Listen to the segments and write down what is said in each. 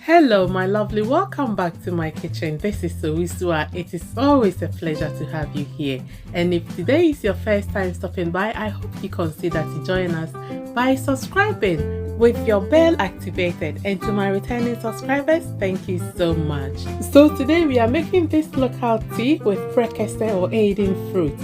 Hello my lovely, welcome back to my kitchen. This is Sowisua. It is always a pleasure to have you here, and if today is your first time stopping by, I hope you consider to join us by subscribing with your bell activated. And to my returning subscribers, thank you so much. So today we are making this local tea with Prekese or Aden fruit,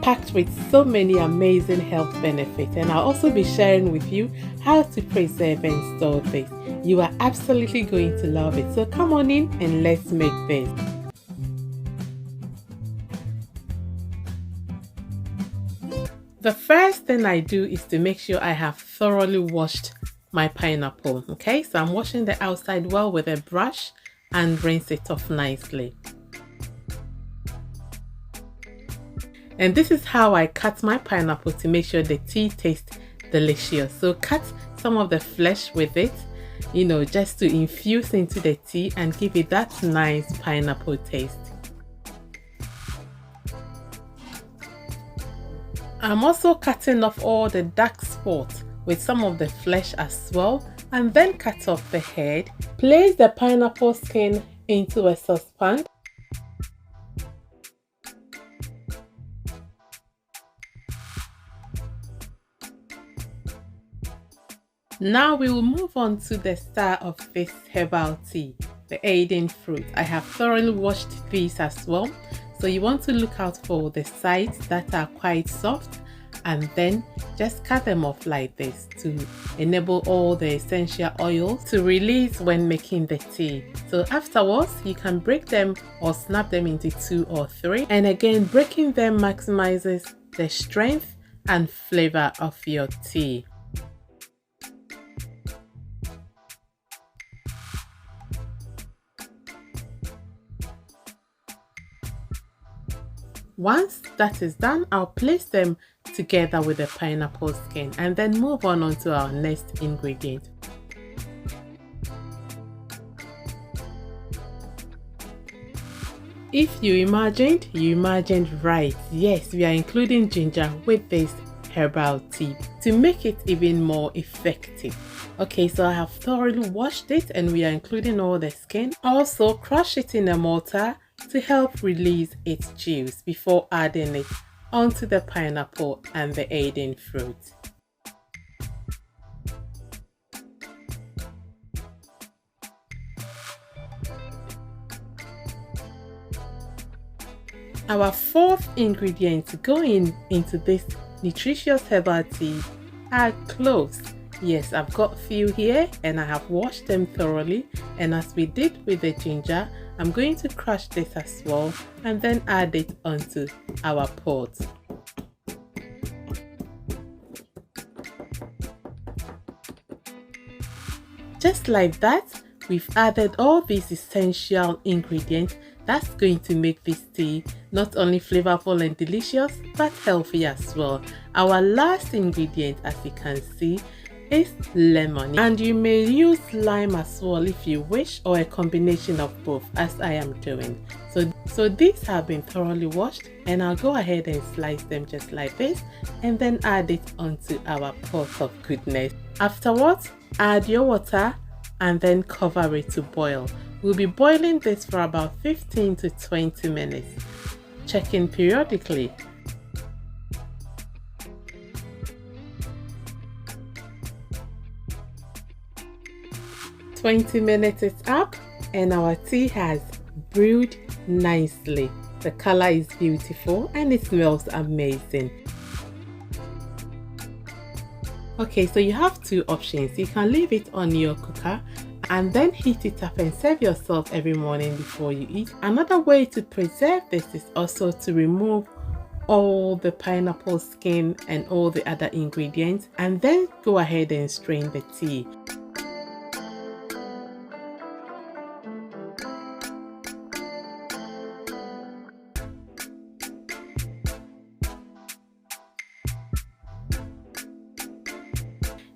packed with so many amazing health benefits, and I'll also be sharing with you how to preserve and store this. You are absolutely going to love it. So come on in and let's make this. The first thing I do is to make sure I have thoroughly washed my pineapple. Okay, so I'm washing the outside well with a brush and rinse it off nicely. And this is how I cut my pineapple to make sure the tea tastes delicious. So cut some of the flesh with it, you know, just to infuse into the tea and give it that nice pineapple taste. I'm also cutting off all the dark spots with some of the flesh as well, and then cut off the head. Place the pineapple skin into a saucepan. Now we will move on to the star of this herbal tea, the Aden fruit. I have thoroughly washed these as well. So you want to look out for the sides that are quite soft, and then just cut them off like this to enable all the essential oils to release when making the tea. So afterwards, you can break them or snap them into 2 or 3. And again, breaking them maximizes the strength and flavor of your tea. Once that is done, I'll place them together with the pineapple skin and then move on to our next ingredient. If you imagined right. Yes, we are including ginger with this herbal tea to make it even more effective. Okay, so I have thoroughly washed it and we are including all the skin. Also, crush it in a mortar to help release its juice before adding it onto the pineapple and the Aden fruit. Our fourth ingredient going into this nutritious herbal tea are cloves. Yes, I've got a few here and I have washed them thoroughly, and as we did with the ginger, I'm going to crush this as well and then add it onto our pot. Just like that, we've added all these essential ingredients that's going to make this tea not only flavorful and delicious, but healthy as well. Our last ingredient, as you can see, is lemon, and you may use lime as well if you wish, or a combination of both as I am doing. So these have been thoroughly washed, and I'll go ahead and slice them just like this and then add it onto our pot of goodness. Afterwards, add your water and then cover it to boil. We'll be boiling this for about 15 to 20 minutes, checking periodically. 20 minutes is up and our tea has brewed nicely. The color is beautiful and it smells amazing. Okay, so you have two options. You can leave it on your cooker and then heat it up and serve yourself every morning before you eat. Another way to preserve this is also to remove all the pineapple skin and all the other ingredients and then go ahead and strain the tea.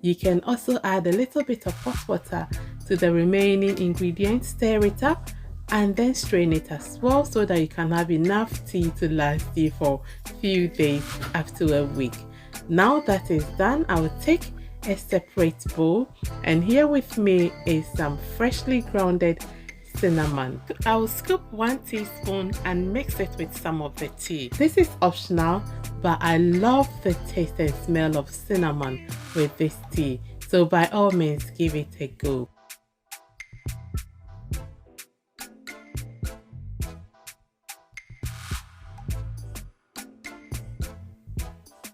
You can also add a little bit of hot water to the remaining ingredients, stir it up and then strain it as well so that you can have enough tea to last you for a few days up to a week. Now that is done, I will take a separate bowl, and here with me is some freshly grounded cinnamon. I will scoop 1 teaspoon and mix it with some of the tea. This is optional, but I love the taste and smell of cinnamon with this tea, so by all means give it a go.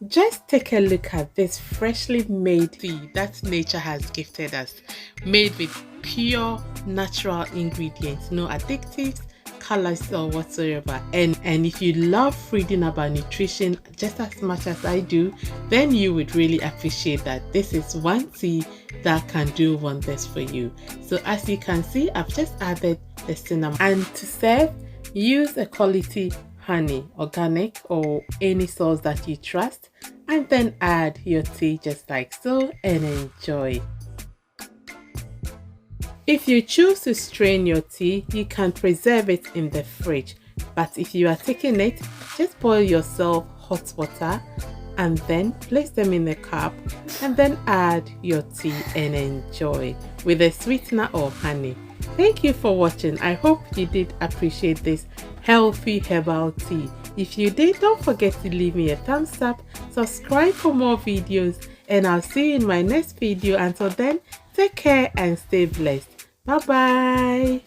Just take a look at this freshly made tea that nature has gifted us, made with pure natural ingredients, no additives, colors or whatsoever. And if you love reading about nutrition just as much as I do, then you would really appreciate that this is one tea that can do wonders for you. So as you can see, I've just added the cinnamon, and to serve, use a quality honey, organic or any source that you trust, and then add your tea just like so and enjoy. If you choose to strain your tea, you can preserve it in the fridge, but if you are taking it, just boil yourself hot water and then place them in a cup and then add your tea and enjoy with a sweetener or honey. Thank you for watching. I hope you did appreciate this healthy herbal tea. If you did, don't forget to leave me a thumbs up, subscribe for more videos, and I'll see you in my next video. Until then, take care and stay blessed. Bye bye.